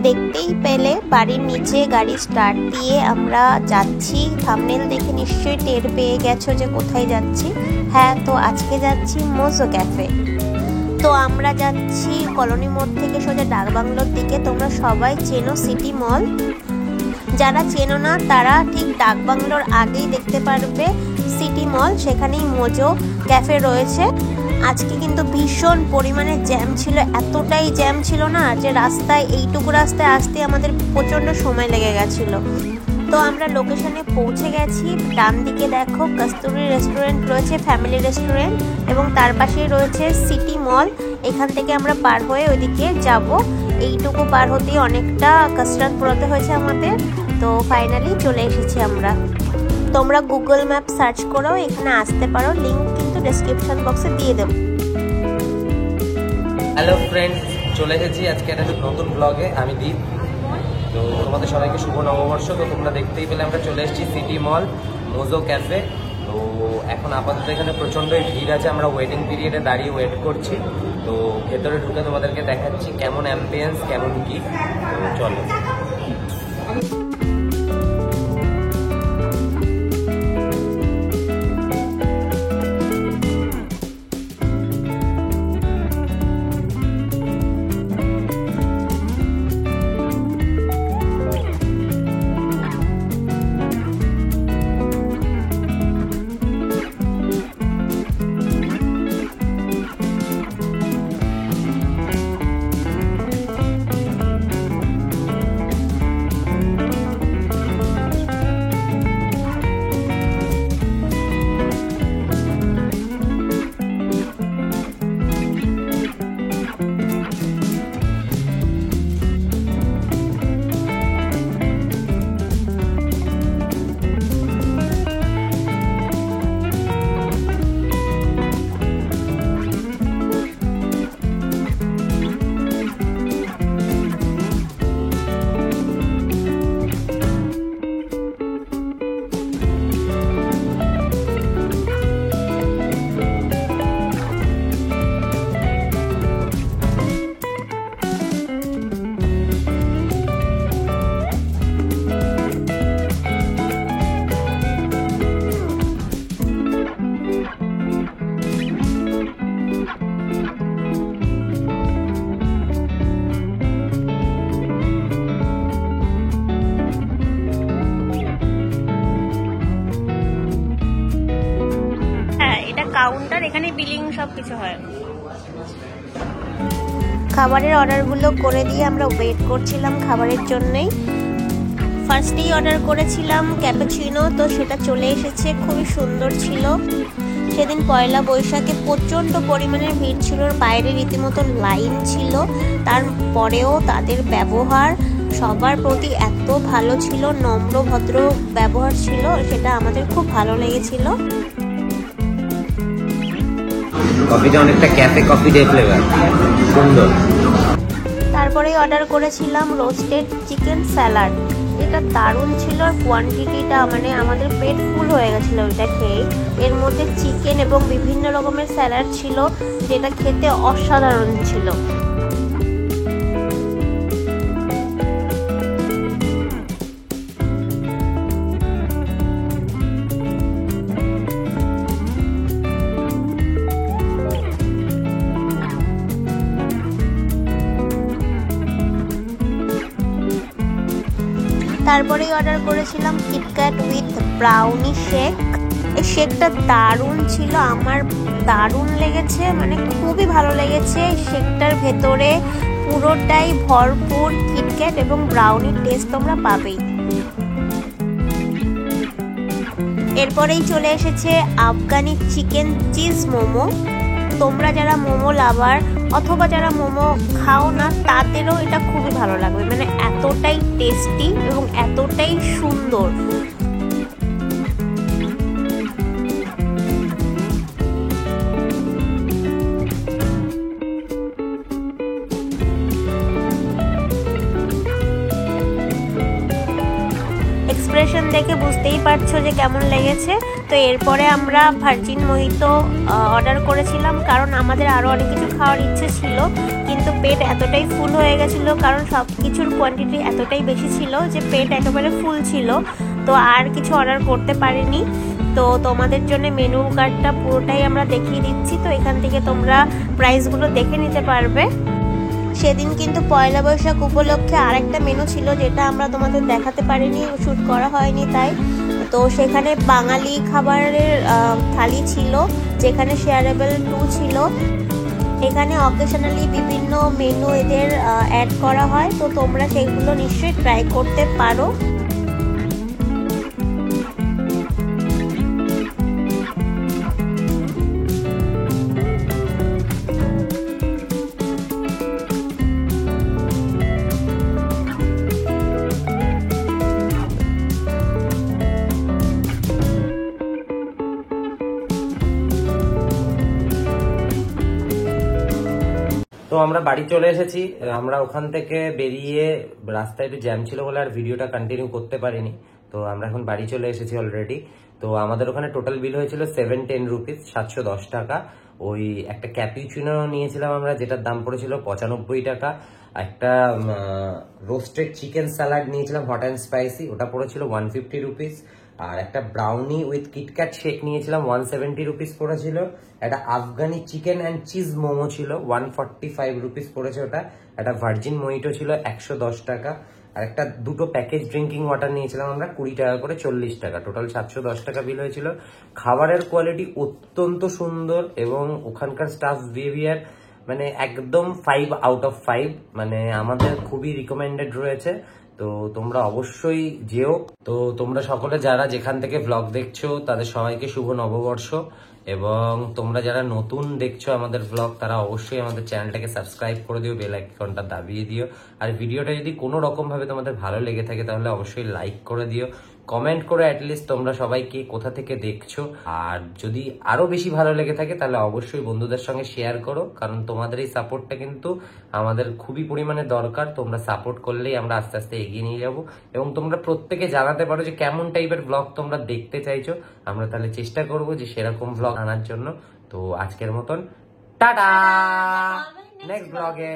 দেখতেই পেলে বাড়ির নিচে গাড়ি স্টার্ট দিয়ে আমরা যাচ্ছি। থাম্বনেল দেখে নিশ্চয়ই টের পেয়ে গেছো যে কোথায় যাচ্ছি। হ্যাঁ, তো আজকে যাচ্ছি মোজো ক্যাফে। তো আমরা যাচ্ছি কলোনি মোড় থেকে সোজা ডাকবাংলোর দিকে। তোমরা সবাই চেনো সিটি মল, যারা চেনো না তারা ঠিক ডাকবাংলোর আগেই দেখতে পারবে সিটি মল, সেখানেই মোজো ক্যাফে রয়েছে। আজকে কিন্তু ভীষণ পরিমাণে জ্যাম ছিল, এতটাই জ্যাম ছিল না যে এইটুকু রাস্তায় আসতে আমাদের প্রচণ্ড সময় লেগে গেছিলো। তো আমরা লোকেশনে পৌঁছে গেছি। ডান দিকে দেখো কস্তুরি রেস্টুরেন্ট রয়েছে, ফ্যামিলি রেস্টুরেন্ট, এবং তার পাশেই রয়েছে সিটি মল। এখান থেকে আমরা পার হয়ে ওইদিকে যাব। এইটুকু পার হতেই অনেকটা কসরত পোড়াতে হয়েছে আমাদের। তো ফাইনালি চলে এসেছি আমরা। তোমরা গুগল ম্যাপ সার্চ করেও এখানে আসতে পারো, লিঙ্ক কিন্তু ডেসক্রিপশন বক্সে দিয়ে দেবো। হ্যালো ফ্রেন্ডস, চলে এসেছি আজকে একটা নতুন ব্লগে। আমি দীপ। তো তোমাদের সবাইকে শুভ নববর্ষ। তো তোমরা দেখতেই পেলে আমরা চলে এসেছি সিটি মল মোজো ক্যাফে। তো এখন আপাতত এখানে প্রচণ্ডই ভিড় আছে, আমরা ওয়েটিং পিরিয়ডে দাঁড়িয়ে ওয়েট করছি। তো ভেতরে ঢুকে তোমাদেরকে দেখাচ্ছি কেমন অ্যাম্বিয়েন্স, কেমন কি। তো চলো। কাউন্টার, এখানে বিলিং সবকিছু হয়। খাবারের অর্ডারগুলো করে দিয়ে আমরা ওয়েট করছিলাম খাবারের জন্যই। ফার্স্টেই অর্ডার করেছিলাম ক্যাপুচিনো, তো সেটা চলে এসেছে, খুবই সুন্দর ছিল। সেদিন পয়লা বৈশাখে প্রচণ্ড পরিমাণের ভিড় ছিল, বাইরে রীতিমতো লাইন ছিল। তারপরেও তাদের ব্যবহার সবার প্রতি এত ভালো ছিল, নম্র ভদ্র ব্যবহার ছিল, সেটা আমাদের খুব ভালো লেগেছিল। কফিটা অনেকটা ক্যাফে কফি ডে ফ্লেভার, সুন্দর। তারপরেই অর্ডার করেছিলাম রোস্টেড চিকেন স্যালাড, এটা দারুণ ছিল। আর কোয়ান্টিটিটা মানে আমাদের পেট ফুল হয়ে গেছিলো ওইটা খেয়ে। এর মধ্যে চিকেন এবং বিভিন্ন রকমের স্যালাড ছিল, যেটা খেতে অসাধারণ ছিল। তারপরেই অর্ডার করেছিলাম কিটক্যাট উইথ ব্রাউনি শেক। এই শেকটা দারুণ ছিল, আমার দারুণ লেগেছে, মানে খুবই ভালো লেগেছে। শেকটার ভেতরে পুরোটাই ভরপুর কিটক্যাট এবং ব্রাউনির টেস্ট তোমরা পাবেই। এরপরেই চলে এসেছে আফগানি চিকেন চিজ মোমো। তোমরা যারা মোমো লাভার অথবা যারা মোমো খাও না তাদেরও এটা খুবই ভালো লাগবে, মানে এতটাই টেস্টি এবং এতটাই সুন্দর। এক্সপ্রেশন দেখে বুঝতেই পার পারছো যে কেমন লেগেছে। তো এরপরে আমরা ভার্জিন মোহিতো অর্ডার করেছিলাম, কারণ আমাদের আরও অনেক কিছু খাওয়ার ইচ্ছে ছিল, কিন্তু পেট এতটাই ফুল হয়ে গেছিলো, কারণ সব কিছুর কোয়ান্টিটি এতটাই বেশি ছিল যে পেট একেবারে ফুল ছিল। তো আর কিছু অর্ডার করতে পারিনি। তো তোমাদের জন্য মেনু কার্ডটা পুরোটাই আমরা দেখিয়ে দিচ্ছি, তো এখান থেকে তোমরা প্রাইসগুলো দেখে নিতে পারবে। সেদিন কিন্তু পয়লা বৈশাখ উপলক্ষে আরেকটা মেনু ছিল, যেটা আমরা তোমাদের দেখাতে পারিনি, শ্যুট করা হয়নি তাই। তো সেখানে বাঙালি খাবারের থালি ছিল, যেখানে শেয়ারেবল 2 ছিল। এখানে অকেশনালি বিভিন্ন মেনু এদের অ্যাড করা হয়, তো তোমরা সেগুলো নিশ্চয়ই ট্রাই করতে পারো। তো আমরা বাড়ি চলে এসেছি। আমরা ওখান থেকে বেরিয়ে রাস্তায় একটু জ্যাম ছিল বলে আর ভিডিওটা কন্টিনিউ করতে পারিনি। তো আমরা এখন বাড়ি চলে এসেছি অলরেডি। তো আমাদের ওখানে টোটাল বিল হয়েছিল 710 রুপিস, 710 টাকা। ওই একটা ক্যাপুচিনো নিয়েছিলাম আমরা, যেটার দাম পড়েছিল 95 টাকা। একটা রোস্টেড চিকেন স্যালাড নিয়েছিলাম হট অ্যান্ড স্পাইসি, ওটা পড়েছিল 150 রুপিস। আর একটা ব্রাউনি উইথ কিটক্যাট শেক নিয়েছিলাম, 170 রুপিস পড়েছিল। একটা Afghani chicken and cheese momo ছিল, 145 রুপিস পড়েছে ওটা। একটা ভার্জিন মোহিটো ছিল 110 টাকা। আর একটা দুটো প্যাকেজ ড্রিঙ্কিং ওয়াটার নিয়েছিলাম আমরা, 20 টাকা করে, 40 টাকা। টোটাল 710 টাকা বিল হয়েছিল। খাবারের কোয়ালিটি অত্যন্ত সুন্দর এবং ওখানকার স্টাফ বিহেভিয়ার মানে একদম 5 আউট অফ 5, মানে আমাদের খুবই রিকমেন্ডেড রয়েছে। তো তোমরা অবশ্যই যেও। তো তোমরা সকলে যারা যেখান থেকে ব্লগ দেখছো তাদের সবাইকে শুভ নববর্ষ, এবং তোমরা যারা নতুন দেখছো আমাদের ব্লগ তারা অবশ্যই আমাদের চ্যানেলটাকে সাবস্ক্রাইব করে দিও, বেল আইকনটা দাবিয়ে দিও। আর ভিডিওটা যদি কোনো রকম ভাবে তোমাদের ভালো লেগে থাকে তাহলে অবশ্যই লাইক করে দিও, কমেন্ট করে অ্যাটলিস্ট তোমরা সবাইকে কোথা থেকে দেখছো। আর যদি আরো বেশি ভালো লেগে থাকে তাহলে অবশ্যই বন্ধুদের সঙ্গে শেয়ার করো, কারণ তোমাদের এই সাপোর্টটা কিন্তু আমাদের খুবই পরিমাণে দরকার। তোমরা সাপোর্ট করলেই আমরা আস্তে আস্তে এগিয়ে নিয়ে যাব। এবং তোমরা প্রত্যেকে জানাতে পারো যে কেমন টাইপের ব্লগ তোমরা দেখতে চাইছো, আমরা তাহলে চেষ্টা করবো যে সেরকম ব্লগ আনার জন্য। তো আজকের মতন টাটা, নেক্সট ব্লগে।